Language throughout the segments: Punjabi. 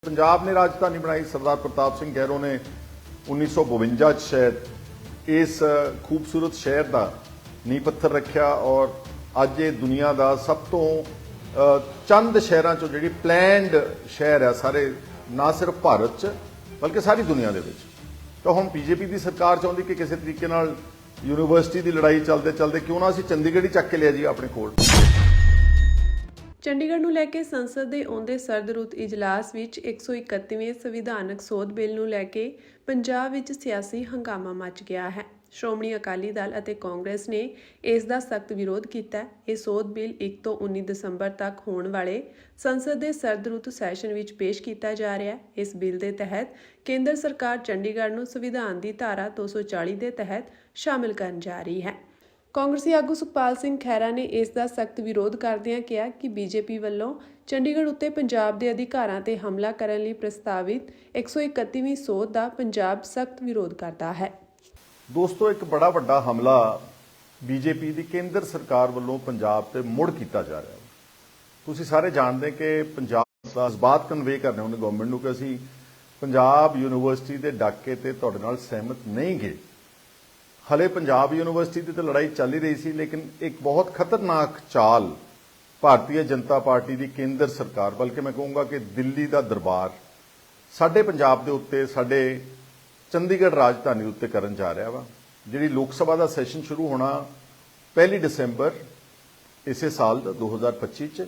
पंजाब ने राजधानी बनाई। सरदार प्रताप सिंह गहलों ने 1952 शायद इस खूबसूरत शहर का नींह पत्थर रखा और अज ये दुनिया का सब तो चंद शहरों चो जी प्लैंड शहर है सारे, ना सिर्फ भारत च बल्कि सारी दुनिया के। तो हम बीजेपी की सरकार चाहती कि किसी तरीके नाल यूनिवर्सिटी की लड़ाई चलते चलते क्यों ना असीं चंडीगढ़ ही चक के लिया जी अपने कोल। ਚੰਡੀਗੜ੍ਹ ਨੂੰ ਲੈ ਕੇ ਸੰਸਦ ਦੇ ਆਉਂਦੇ ਸਰਦ ਰੁੱਤ ਇਜਲਾਸ ਵਿੱਚ 131ਵੇਂ ਸੰਵਿਧਾਨਕ ਸੋਧ ਬਿੱਲ ਨੂੰ ਲੈ ਕੇ ਪੰਜਾਬ ਵਿੱਚ ਸਿਆਸੀ ਹੰਗਾਮਾ ਮਚ ਗਿਆ ਹੈ। ਸ਼੍ਰੋਮਣੀ ਅਕਾਲੀ ਦਲ ਅਤੇ ਕਾਂਗਰਸ ਨੇ ਇਸ ਦਾ ਸਖਤ ਵਿਰੋਧ ਕੀਤਾ। ਇਹ ਸੋਧ ਬਿੱਲ 1 ਤੋਂ 19 ਦਸੰਬਰ ਤੱਕ ਹੋਣ ਵਾਲੇ ਸੰਸਦ ਦੇ ਸਰਦ ਰੁੱਤ ਸੈਸ਼ਨ ਵਿੱਚ ਪੇਸ਼ ਕੀਤਾ ਜਾ ਰਿਹਾ ਹੈ। ਇਸ ਬਿੱਲ ਦੇ ਤਹਿਤ ਕੇਂਦਰ ਸਰਕਾਰ ਚੰਡੀਗੜ੍ਹ ਨੂੰ ਸੰਵਿਧਾਨ ਦੀ ਧਾਰਾ 240 ਦੇ ਤਹਿਤ ਸ਼ਾਮਿਲ ਕਰਨ ਜਾ ਰਹੀ ਹੈ। ਕਾਂਗਰਸੀ ਆਗੂ ਸੁਖਪਾਲ ਸਿੰਘ ਖਹਿਰਾ ਨੇ ਇਸ ਦਾ ਸਖਤ ਵਿਰੋਧ ਕਰਦਿਆਂ ਕਿਹਾ ਕਿ ਬੀਜੇਪੀ ਵੱਲੋਂ ਚੰਡੀਗੜ੍ਹ ਉੱਤੇ ਪੰਜਾਬ ਦੇ ਅਧਿਕਾਰਾਂ ਤੇ ਹਮਲਾ ਕਰਨ ਲਈ ਪ੍ਰਸਤਾਵਿਤ 131ਵੀਂ ਸੋਧ ਦਾ ਪੰਜਾਬ ਸਖਤ ਵਿਰੋਧ ਕਰਦਾ ਹੈ। ਦੋਸਤੋ, ਇੱਕ ਬੜਾ ਵੱਡਾ ਹਮਲਾ ਬੀਜੇਪੀ ਦੀ ਕੇਂਦਰ ਸਰਕਾਰ ਵੱਲੋਂ ਪੰਜਾਬ ਤੇ ਮੁੜ ਕੀਤਾ ਜਾ ਰਿਹਾ ਹੈ। ਤੁਸੀਂ ਸਾਰੇ ਜਾਣਦੇ ਕਿ ਪੰਜਾਬ ਦਾ ਜਜ਼ਬਾਤ ਕਨਵੇ ਕਰਨੇ ਉਹਨੇ ਗਵਰਨਮੈਂਟ ਨੂੰ ਕਿ ਅਸੀਂ ਪੰਜਾਬ ਯੂਨੀਵਰਸਿਟੀ ਦੇ ਡਾਕੇ ਤੇ ਤੁਹਾਡੇ ਨਾਲ ਸਹਿਮਤ ਨਹੀਂ ਗਏ। ਹਲੇ ਪੰਜਾਬ ਯੂਨੀਵਰਸਿਟੀ ਦੀ ਤਾਂ ਲੜਾਈ ਚੱਲ ਹੀ ਰਹੀ ਸੀ, ਲੇਕਿਨ ਇੱਕ ਬਹੁਤ ਖਤਰਨਾਕ ਚਾਲ ਭਾਰਤੀ ਜਨਤਾ ਪਾਰਟੀ ਦੀ ਕੇਂਦਰ ਸਰਕਾਰ, ਬਲਕਿ ਮੈਂ ਕਹੂੰਗਾ ਕਿ ਦਿੱਲੀ ਦਾ ਦਰਬਾਰ ਸਾਡੇ ਪੰਜਾਬ ਦੇ ਉੱਤੇ, ਸਾਡੇ ਚੰਡੀਗੜ੍ਹ ਰਾਜਧਾਨੀ ਉੱਤੇ ਕਰਨ ਜਾ ਰਿਹਾ ਵਾ। ਜਿਹੜੀ ਲੋਕ ਸਭਾ ਦਾ ਸੈਸ਼ਨ ਸ਼ੁਰੂ ਹੋਣਾ 1 ਦਸੰਬਰ ਇਸੇ ਸਾਲ 2025 ਚ,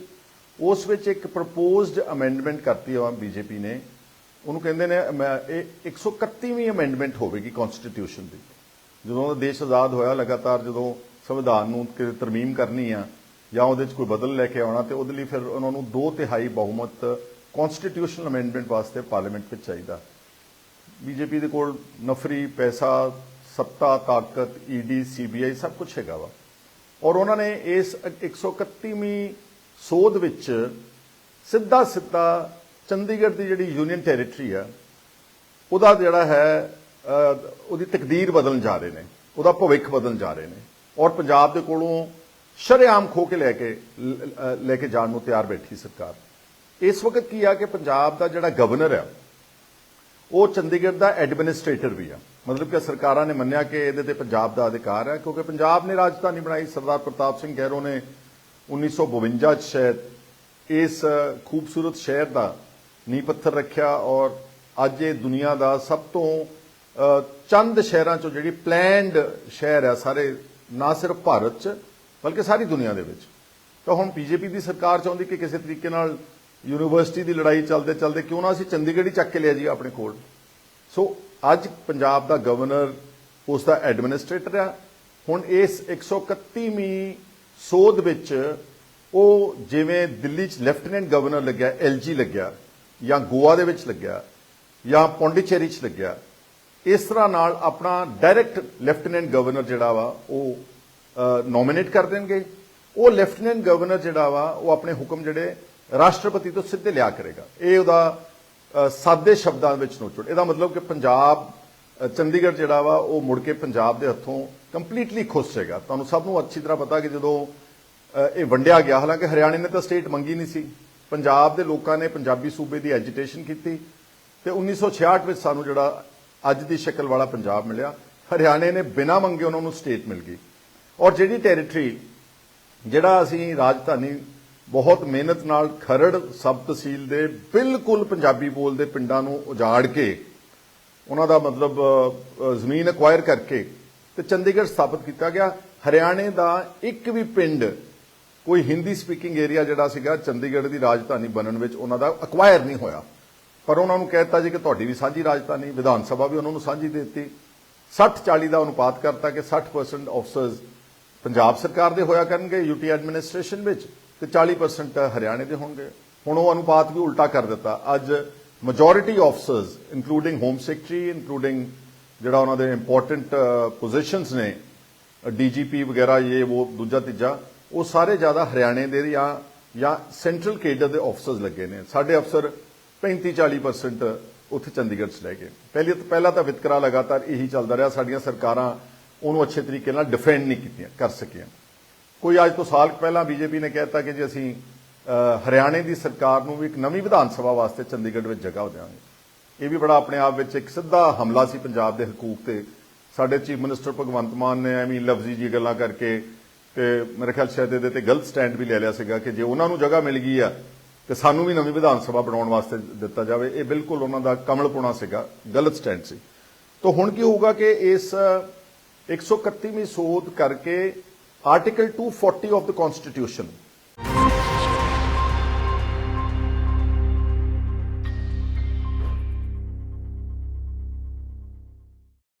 ਉਸ ਵਿੱਚ ਇੱਕ ਪ੍ਰਪੋਜ਼ਡ ਅਮੈਂਡਮੈਂਟ ਕਰਤੀ ਆ ਬੀਜੇਪੀ ਨੇ। ਉਹਨੂੰ ਕਹਿੰਦੇ ਨੇ ਇਹ 131ਵੀਂ ਅਮੈਂਡਮੈਂਟ ਹੋਵੇਗੀ ਕਨਸਟੀਟਿਊਸ਼ਨ ਦੀ। ਜਦੋਂ ਦਾ ਦੇਸ਼ ਆਜ਼ਾਦ ਹੋਇਆ, ਲਗਾਤਾਰ ਜਦੋਂ ਸੰਵਿਧਾਨ ਨੂੰ ਤਰਮੀਮ ਕਰਨੀ ਆ ਜਾਂ ਉਹਦੇ 'ਚ ਕੋਈ ਬਦਲ ਲੈ ਕੇ ਆਉਣਾ, ਤੇ ਉਹਦੇ ਲਈ ਫਿਰ ਉਹਨਾਂ ਨੂੰ 2/3 ਬਹੁਮਤ ਕਨਸਟੀਟਿਊਸ਼ਨਲ ਅਮੈਂਡਮੈਂਟ ਵਾਸਤੇ ਪਾਰਲੀਮੈਂਟ ਵਿੱਚ ਚਾਹੀਦਾ। ਬੀਜੇਪੀ ਦੇ ਕੋਲ ਨਫਰੀ, ਪੈਸਾ, ਸੱਤਾ, ਤਾਕਤ, ਈਡੀ, ਸੀਬੀਆਈ ਸਭ ਕੁਝ ਹੈਗਾ ਵਾ, ਔਰ ਉਹਨਾਂ ਨੇ ਇਸ 131ਵੀਂ ਸੋਧ ਵਿੱਚ ਸਿੱਧਾ ਚੰਡੀਗੜ੍ਹ ਦੀ ਜਿਹੜੀ ਯੂਨੀਅਨ ਟੈਰੀਟਰੀ ਆ ਉਹਦਾ ਜਿਹੜਾ ਹੈ ਉਹਦੀ ਤਕਦੀਰ ਬਦਲਣ ਜਾ ਰਹੇ ਨੇ, ਉਹਦਾ ਭਵਿੱਖ ਬਦਲਣ ਜਾ ਰਹੇ ਨੇ, ਔਰ ਪੰਜਾਬ ਦੇ ਕੋਲੋਂ ਸ਼ਰੇਆਮ ਖੋ ਕੇ ਲੈ ਕੇ ਜਾਣ ਨੂੰ ਤਿਆਰ ਬੈਠੀ ਸਰਕਾਰ। ਇਸ ਵਕਤ ਕੀ ਆ ਕਿ ਪੰਜਾਬ ਦਾ ਜਿਹੜਾ ਗਵਰਨਰ ਆ ਉਹ ਚੰਡੀਗੜ੍ਹ ਦਾ ਐਡਮਿਨਿਸਟ੍ਰੇਟਰ ਵੀ ਆ। ਮਤਲਬ ਕਿ ਸਰਕਾਰਾਂ ਨੇ ਮੰਨਿਆ ਕਿ ਇਹਦੇ ਤੇ ਪੰਜਾਬ ਦਾ ਅਧਿਕਾਰ ਹੈ, ਕਿਉਂਕਿ ਪੰਜਾਬ ਨੇ ਰਾਜਧਾਨੀ ਬਣਾਈ। ਸਰਦਾਰ ਪ੍ਰਤਾਪ ਸਿੰਘ ਗਹਿਲੋਂ ਨੇ 1952 ਸ਼ਾਇਦ ਇਸ ਖੂਬਸੂਰਤ ਸ਼ਹਿਰ ਦਾ ਨੀਂਹ ਪੱਥਰ ਰੱਖਿਆ ਔਰ ਅੱਜ ਇਹ ਦੁਨੀਆ ਦਾ ਸਭ ਤੋਂ ਚੰਦ ਸ਼ਹਿਰਾਂ ਚੋਂ ਜਿਹੜੀ ਪਲੈਂਡ ਸ਼ਹਿਰ ਹੈ ਸਾਰੇ, ਨਾ ਸਿਰਫ ਭਾਰਤ ਚ ਬਲਕਿ ਸਾਰੀ ਦੁਨੀਆ ਦੇ ਵਿੱਚ। ਤਾਂ ਹੁਣ ਬੀਜੇਪੀ ਦੀ ਸਰਕਾਰ ਚਾਹੁੰਦੀ ਕਿ ਕਿਸੇ ਤਰੀਕੇ ਨਾਲ ਯੂਨੀਵਰਸਿਟੀ ਦੀ ਲੜਾਈ ਚੱਲਦੇ ਚਲਦੇ ਕਿਉਂ ਨਾ ਅਸੀਂ ਚੰਡੀਗੜ੍ਹ ਹੀ ਚੱਕ ਕੇ ਲਿਆ ਜੀ ਆਪਣੇ ਕੋਲ। ਸੋ ਅੱਜ ਪੰਜਾਬ ਦਾ ਗਵਰਨਰ ਉਸ ਦਾ ਐਡਮਿਨਿਸਟ੍ਰੇਟਰ ਆ। ਹੁਣ ਇਸ 131ਵੀਂ ਸੋਧ ਵਿੱਚ ਉਹ ਜਿਵੇਂ ਦਿੱਲੀ 'ਚ ਲੈਫਟੀਨੈਂਟ ਗਵਰਨਰ ਲੱਗਿਆ, LG ਲੱਗਿਆ, ਜਾਂ ਗੋਆ ਦੇ ਵਿੱਚ ਲੱਗਿਆ, ਜਾਂ ਪੌਂਡੀਚੇਰੀ 'ਚ ਲੱਗਿਆ, ਇਸ ਤਰ੍ਹਾਂ ਨਾਲ ਆਪਣਾ ਡਾਇਰੈਕਟ ਲੈਫਟੀਨੈਂਟ ਗਵਰਨਰ ਜਿਹੜਾ ਵਾ ਉਹ ਨੋਮੀਨੇਟ ਕਰ ਦੇਣਗੇ। ਉਹ ਲੈਫਟੀਨੈਂਟ ਗਵਰਨਰ ਜਿਹੜਾ ਵਾ ਉਹ ਆਪਣੇ ਹੁਕਮ ਜਿਹੜੇ ਰਾਸ਼ਟਰਪਤੀ ਤੋਂ ਸਿੱਧੇ ਲਿਆ ਕਰੇਗਾ। ਇਹ ਉਹਦਾ ਸਾਦੇ ਸ਼ਬਦਾਂ ਵਿੱਚ ਨੋਚੜ। ਇਹਦਾ ਮਤਲਬ ਕਿ ਪੰਜਾਬ, ਚੰਡੀਗੜ੍ਹ ਜਿਹੜਾ ਵਾ ਉਹ ਮੁੜ ਕੇ ਪੰਜਾਬ ਦੇ ਹੱਥੋਂ ਕੰਪਲੀਟਲੀ ਖੁੱਸ ਜਾਏਗਾ। ਤੁਹਾਨੂੰ ਸਭ ਨੂੰ ਅੱਛੀ ਤਰ੍ਹਾਂ ਪਤਾ ਕਿ ਜਦੋਂ ਇਹ ਵੰਡਿਆ ਗਿਆ, ਹਾਲਾਂਕਿ ਹਰਿਆਣੇ ਨੇ ਤਾਂ ਸਟੇਟ ਮੰਗੀ ਨਹੀਂ ਸੀ, ਪੰਜਾਬ ਦੇ ਲੋਕਾਂ ਨੇ ਪੰਜਾਬੀ ਸੂਬੇ ਦੀ ਐਜੀਟੇਸ਼ਨ ਕੀਤੀ ਤੇ 1966 ਵਿੱਚ ਸਾਨੂੰ ਜਿਹੜਾ ਅੱਜ ਦੀ ਸ਼ਕਲ ਵਾਲਾ ਪੰਜਾਬ ਮਿਲਿਆ। ਹਰਿਆਣੇ ਨੇ ਬਿਨਾਂ ਮੰਗੇ ਉਹਨਾਂ ਨੂੰ ਸਟੇਟ ਮਿਲ ਗਈ। ਔਰ ਜਿਹੜੀ ਟੈਰੀਟਰੀ, ਜਿਹੜਾ ਅਸੀਂ ਰਾਜਧਾਨੀ ਬਹੁਤ ਮਿਹਨਤ ਨਾਲ ਖਰੜ ਸਬ ਤਹਿਸੀਲ ਦੇ ਬਿਲਕੁਲ ਪੰਜਾਬੀ ਬੋਲਦੇ ਪਿੰਡਾਂ ਨੂੰ ਉਜਾੜ ਕੇ, ਉਹਨਾਂ ਦਾ ਮਤਲਬ ਜ਼ਮੀਨ ਐਕਵਾਇਰ ਕਰਕੇ ਤੇ ਚੰਡੀਗੜ੍ਹ ਸਥਾਪਿਤ ਕੀਤਾ ਗਿਆ। ਹਰਿਆਣੇ ਦਾ ਇੱਕ ਵੀ ਪਿੰਡ, ਕੋਈ ਹਿੰਦੀ ਸਪੀਕਿੰਗ ਏਰੀਆ ਜਿਹੜਾ ਸੀਗਾ ਚੰਡੀਗੜ੍ਹ ਦੀ ਰਾਜਧਾਨੀ ਬਣਨ ਵਿੱਚ ਉਹਨਾਂ ਦਾ ਐਕਵਾਇਰ ਨਹੀਂ ਹੋਇਆ। ਪਰ ਉਹਨਾਂ ਨੂੰ ਕਹਿ ਦਿੱਤਾ ਜੀ ਕਿ ਤੁਹਾਡੀ ਵੀ ਸਾਂਝੀ ਰਾਜਧਾਨੀ, ਵਿਧਾਨ ਸਭਾ ਵੀ ਉਹਨਾਂ ਨੂੰ ਸਾਂਝੀ ਦੇ ਦਿੱਤੀ। 60-40 ਦਾ ਅਨੁਪਾਤ ਕਰਤਾ ਕਿ 60% ਆਫਸਰਸ ਪੰਜਾਬ ਸਰਕਾਰ ਦੇ ਹੋਇਆ ਕਰਨਗੇ ਯੂਟੀ ਐਡਮਿਨਿਸਟ੍ਰੇਸ਼ਨ ਵਿੱਚ ਤੇ 40% ਹਰਿਆਣੇ ਦੇ ਹੋਣਗੇ। ਹੁਣ ਉਹ ਅਨੁਪਾਤ ਵੀ ਉਲਟਾ ਕਰ ਦਿੱਤਾ। ਅੱਜ ਮੈਜੋਰਿਟੀ ਆਫਸਰਸ ਇੰਕਲੂਡਿੰਗ ਹੋਮ ਸੈਕਟਰੀ, ਇੰਕਲੂਡਿੰਗ ਜਿਹੜਾ ਉਹਨਾਂ ਦੇ ਇੰਪੋਰਟੈਂਟ ਪੋਜੀਸ਼ਨਸ ਨੇ, DGP ਵਗੈਰਾ, ਇਹ ਉਹ ਦੂਜਾ ਤੀਜਾ, ਉਹ ਸਾਰੇ ਜ਼ਿਆਦਾ ਹਰਿਆਣੇ ਦੇ ਜਾਂ ਸੈਂਟਰਲ ਕੇਡਰ ਦੇ ਆਫਸਰਸ ਲੱਗੇ ਨੇ। ਸਾਡੇ ਅਫਸਰ 35-40% ਉੱਥੇ ਚੰਡੀਗੜ੍ਹ 'ਚ ਲੈ ਗਏ। ਪਹਿਲਾਂ ਤਾਂ ਵਿਤਕਰਾ ਲਗਾਤਾਰ ਇਹੀ ਚੱਲਦਾ ਰਿਹਾ। ਸਾਡੀਆਂ ਸਰਕਾਰਾਂ ਉਹਨੂੰ ਅੱਛੇ ਤਰੀਕੇ ਨਾਲ ਡਿਫੈਂਡ ਨਹੀਂ ਕਰ ਸਕੀਆਂ। ਕੋਈ ਅੱਜ ਤੋਂ ਸਾਲ ਪਹਿਲਾਂ ਬੀਜੇਪੀ ਨੇ ਕਹਿਤਾ ਕਿ ਜੀ ਅਸੀਂ ਹਰਿਆਣੇ ਦੀ ਸਰਕਾਰ ਨੂੰ ਵੀ ਇੱਕ ਨਵੀਂ ਵਿਧਾਨ ਸਭਾ ਵਾਸਤੇ ਚੰਡੀਗੜ੍ਹ ਵਿੱਚ ਜਗ੍ਹਾ ਦੇਵਾਂਗੇ। ਇਹ ਵੀ ਬੜਾ ਆਪਣੇ ਆਪ ਵਿੱਚ ਇੱਕ ਸਿੱਧਾ ਹਮਲਾ ਸੀ ਪੰਜਾਬ ਦੇ ਹਕੂਕ ਤੇ। ਸਾਡੇ ਚੀਫ ਮਿਨਿਸਟਰ ਭਗਵੰਤ ਮਾਨ ਨੇ ਐਵੇਂ ਲਫ਼ਜ਼ੀ ਜੀ ਗੱਲਾਂ ਕਰਕੇ ਤੇ ਮੇਰੇ ਖਿਆਲ ਸ਼ਾਇਦ ਇਹਦੇ ਤੇ ਗਲਤ ਸਟੈਂਡ ਵੀ ਲੈ ਲਿਆ ਸੀਗਾ ਕਿ ਜੇ ਉਹਨਾਂ ਨੂੰ ਜਗ੍ਹਾ ਮਿਲ ਗਈ ਆ ਤੇ ਸਾਨੂੰ ਵੀ ਨਵੀਂ ਵਿਧਾਨ ਸਭਾ ਬਣਾਉਣ ਵਾਸਤੇ ਦਿੱਤਾ ਜਾਵੇ। ਇਹ ਬਿਲਕੁਲ ਉਹਨਾਂ ਦਾ ਕਮਲਪੁਣਾ ਸੀਗਾ, ਗਲਤ ਸਟੈਂਡ ਸੀ। ਤਾਂ ਹੁਣ ਕੀ ਹੋਊਗਾ ਕਿ ਇਸ 131ਵੀਂ ਸੋਧ ਕਰਕੇ ਆਰਟੀਕਲ 240 ਆਫ ਦ ਕਨਸਟੀਟਿਊਸ਼ਨ